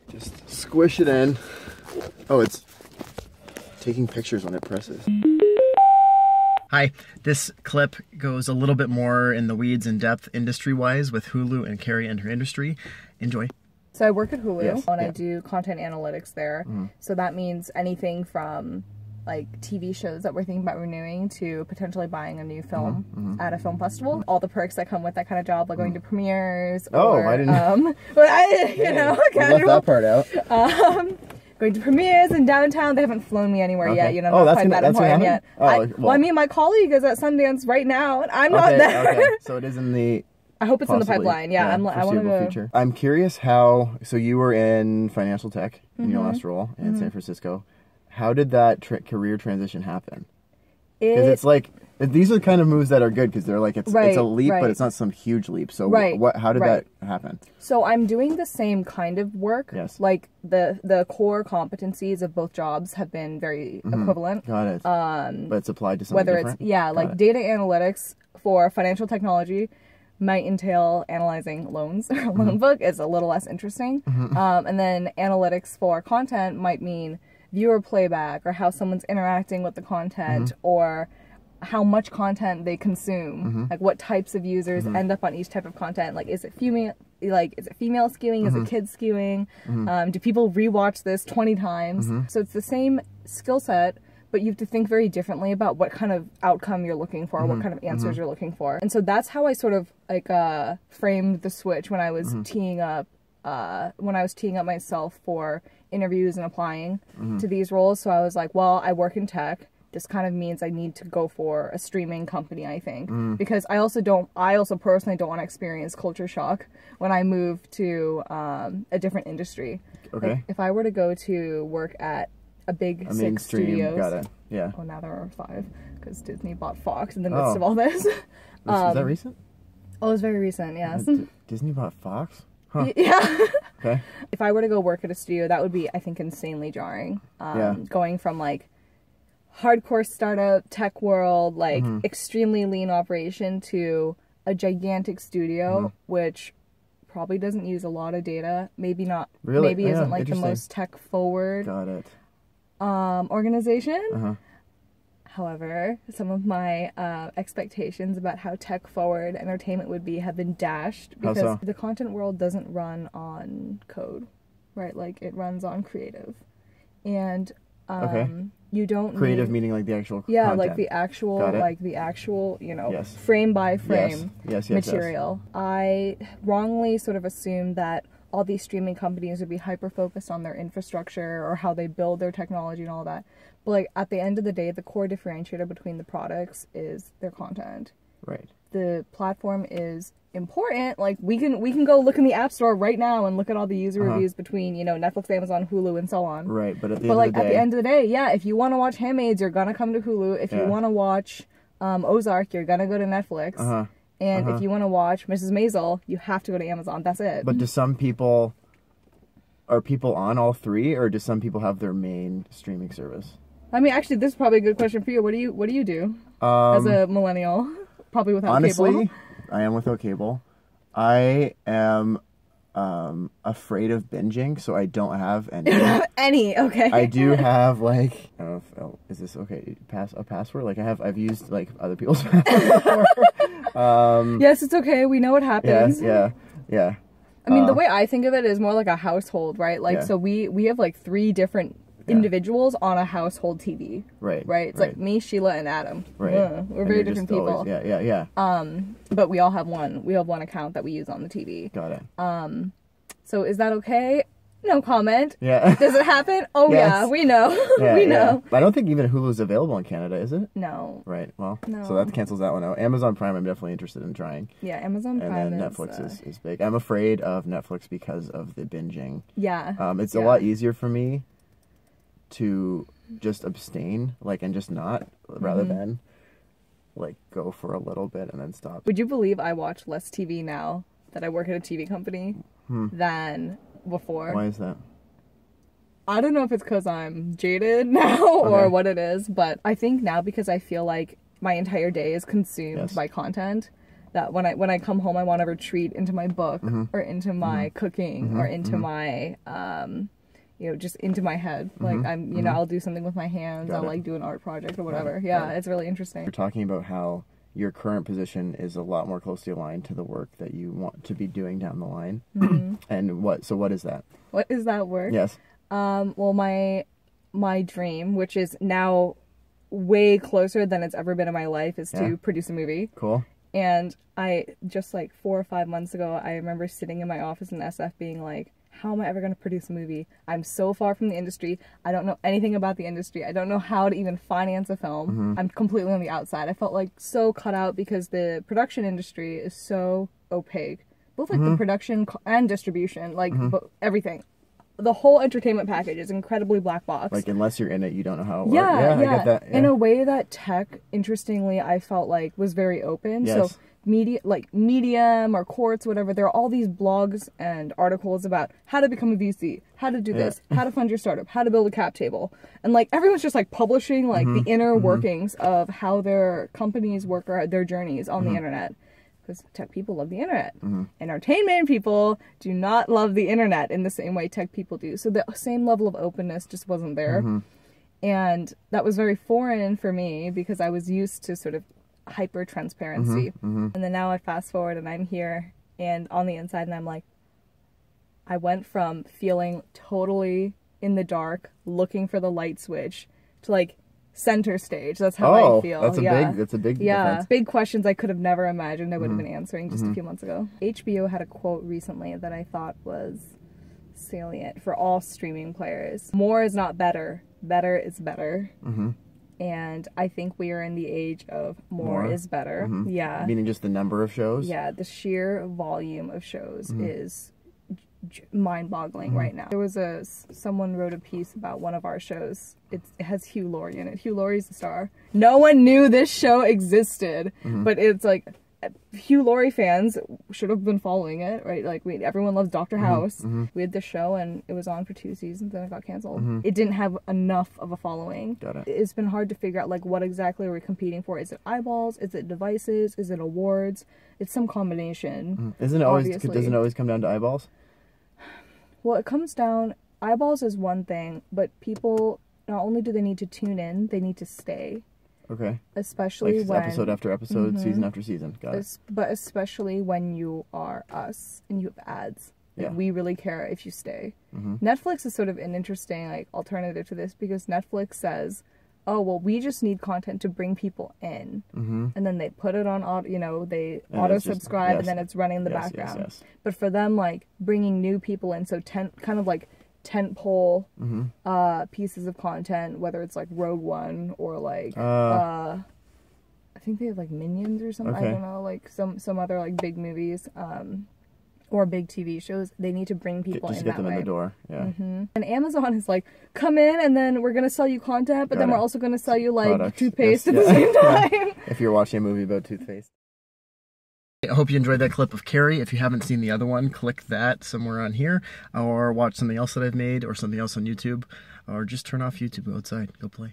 Just squish it in. Oh, it's taking pictures when it presses. Hi, this clip goes a little bit more in the weeds in depth industry-wise with Hulu and Kerry and her industry. Enjoy. So I work at Hulu, yes, and I do content analytics there. So that means anything from like TV shows that we're thinking about renewing to potentially buying a new film at a film festival. All the perks that come with that kind of job, like going to premieres. Or, I didn't. But I, you know, left that part out. Going to premieres in downtown. They haven't flown me anywhere yet. You know, not quite that important yet. Well, I mean, my colleague is at Sundance right now, and I'm not there. Okay. So it is in the. I hope it's in the pipeline. Yeah, I want to go. Future. I'm curious how. So you were in financial tech in your last role in San Francisco. How did that career transition happen? Because it's like these are kind of moves that are good because they're like it's a leap, but it's not some huge leap. So how did that happen? So I'm doing the same kind of work. Yes. Like the core competencies of both jobs have been very equivalent. Got it. But it's applied to something different? Like data analytics for financial technology might entail analyzing loans. A loan book is a little less interesting. And then analytics for content might mean viewer playback or how someone's interacting with the content or how much content they consume, like what types of users end up on each type of content. Like, is it female? Like, is it female skewing? Is it kid skewing? Do people rewatch this 20 times? So it's the same skill set, but you have to think very differently about what kind of outcome you're looking for, what kind of answers you're looking for. And so that's how I sort of like framed the switch when I was teeing up myself for interviews and applying to these roles. So I was like, well, I work in tech. This kind of means I need to go for a streaming company, I think, because I also personally don't want to experience culture shock when I move to a different industry. Okay. Like, if I were to go to work at a big six studios. Got it. Yeah. Oh, now there are 5 because Disney bought Fox in the midst of all this. Is that recent? Oh, it was very recent, yes. Disney bought Fox? Huh. Yeah. Okay. If I were to go work at a studio, that would be, I think, insanely jarring. Going from like hardcore startup tech world, like extremely lean operation to a gigantic studio, which probably doesn't use a lot of data. Maybe not. Really? Maybe isn't like the most tech forward. Got it. Organization. However, some of my expectations about how tech-forward entertainment would be have been dashed because the content world doesn't run on code, right? Like, it runs on creative. And you don't creative meaning like the actual content. like the actual, you know, frame by frame material. I wrongly sort of assumed that all these streaming companies would be hyper-focused on their infrastructure or how they build their technology and all that. But, like, at the end of the day, the core differentiator between the products is their content. Right. The platform is important. Like, we can go look in the App Store right now and look at all the user reviews between, you know, Netflix, Amazon, Hulu, and so on. Right, but at the end of the day, yeah, if you want to watch Handmaids, you're gonna come to Hulu. If you want to watch Ozark, you're gonna go to Netflix. And if you want to watch Mrs. Maisel, you have to go to Amazon. That's it. But are people on all 3, or do some people have their main streaming service? I mean, actually, this is probably a good question for you. What do you do as a millennial? Probably without cable. Honestly, I am without cable. I am afraid of binging, so I don't have any. Okay. I do have, like, I don't know if, is this okay? A password? Like, I've used, like, other people's password before. Yes, it's okay. We know what happens. Yeah. I mean, the way I think of it is more like a household, right? Like, so we have, like, 3 different individuals on a household TV. Right. It's like me, Sheila, and Adam. Right. We're very different people. Always, yeah. But we all have one. We have one account that we use on the TV. Got it. So is that okay? No comment. Yeah. Does it happen? Oh yeah, we know. We know. I don't think even Hulu is available in Canada, is it? No. Right. Well, so that cancels that one out. Amazon Prime, I'm definitely interested in trying. Yeah, Amazon Prime. And then Netflix is big. I'm afraid of Netflix because of the binging. Yeah. It's a lot easier for me to just abstain, like, and just not, rather than, like, go for a little bit and then stop. Would you believe I watch less TV now that I work at a TV company than before? Why is that? I don't know if it's because I'm jaded now or what it is, but I think now because I feel like my entire day is consumed by content, that when I come home, I want to retreat into my book or into my cooking or into my you know, just into my head. Like I'm, you know, I'll do something with my hands. I'll like do an art project or whatever. Yeah, it's really interesting. You're talking about how your current position is a lot more closely aligned to the work that you want to be doing down the line. And what is that? What is that work? Yes. Well, my dream, which is now way closer than it's ever been in my life, is to produce a movie. Cool. And I just like 4 or 5 months ago, I remember sitting in my office in SF being like, how am I ever going to produce a movie? I'm so far from the industry. I don't know anything about the industry. I don't know how to even finance a film. I'm completely on the outside. I felt like so cut out because the production industry is so opaque. Both like the production and distribution, like everything. The whole entertainment package is incredibly black box. Like, unless you're in it, you don't know how it works. Yeah, I get that. Yeah. In a way that tech, interestingly, I felt like was very open. Yes. So media, like Medium or Quartz, whatever, there are all these blogs and articles about how to become a VC, how to do this, how to fund your startup, how to build a cap table. And like everyone's just like publishing like the inner workings of how their companies work or their journeys on the internet. Because tech people love the internet. Entertainment people do not love the internet in the same way tech people do. So the same level of openness just wasn't there. And that was very foreign for me because I was used to sort of hyper transparency. And then now I fast forward and I'm here and on the inside and I'm like, I went from feeling totally in the dark, looking for the light switch, to like center stage. That's how I feel. That's a big difference. Big questions I could have never imagined I would have been answering just a few months ago. HBO had a quote recently that I thought was salient for all streaming players. More is not better. Better is better. And I think we are in the age of more is better. Yeah. Meaning just the number of shows? Yeah, the sheer volume of shows is mind-boggling right now. There was someone wrote a piece about one of our shows. It has Hugh Laurie in it. Hugh Laurie's the star. No one knew this show existed, but it's like Hugh Laurie fans should have been following it, right? Like everyone loves Dr. House. We had the show and it was on for 2 seasons and it got canceled. It didn't have enough of a following. Got it. It's been hard to figure out like what exactly are we competing for. Is it eyeballs? Is it devices? Is it awards? It's some combination. Doesn't it always come down to eyeballs? Well, it comes down, eyeballs is one thing, but people, not only do they need to tune in, they need to stay. Okay. Especially like when... episode after episode, season after season. Got it. But especially when you are us and you have ads. Like, we really care if you stay. Netflix is sort of an interesting like alternative to this because Netflix says, oh, well, we just need content to bring people in. And then they put it on, you know, they auto-subscribe and then it's running in the background. But for them, like, bringing new people in, so kind of like tentpole pieces of content, whether it's like Rogue One or like, I think they have like Minions or something, I don't know, like some other like big movies. Or big TV shows, they need to bring people in that way. Just get them in the door, And Amazon is like, come in and then we're going to sell you content, but then we're also going to sell you like products. Toothpaste at the same time. If you're watching a movie about toothpaste. I hope you enjoyed that clip of Kerry. If you haven't seen the other one, click that somewhere on here, or watch something else that I've made, or something else on YouTube, or just turn off YouTube, go outside, go play.